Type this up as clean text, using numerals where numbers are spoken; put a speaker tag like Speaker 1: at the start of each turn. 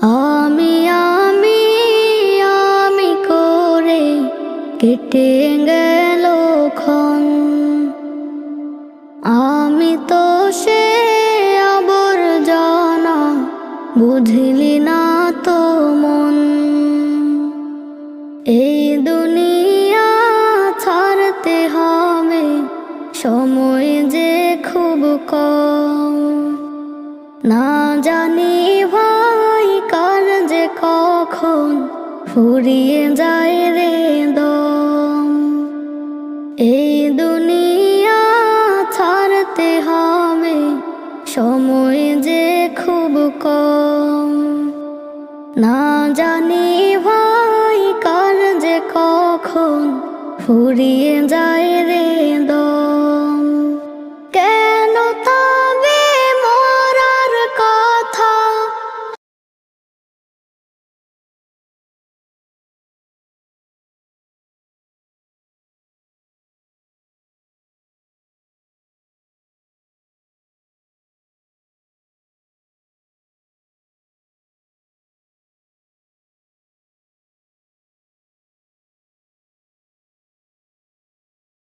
Speaker 1: আমি আমি আমি করে কেটে গেল ক্ষণ। আমি তো সে আবর্জনা, বুঝলি না তো মন। এই দুনিয়া ছাড়তে হবে, সময় যে খুব কম। না জানি ভাই কার যে কখন ফুরিয়ে যায় রে দম। এই দুনিয়া ছাড়তে হবে, সময় যে খুব কম। না জানি ভাই কার যে কখন ফুরিয়ে যায়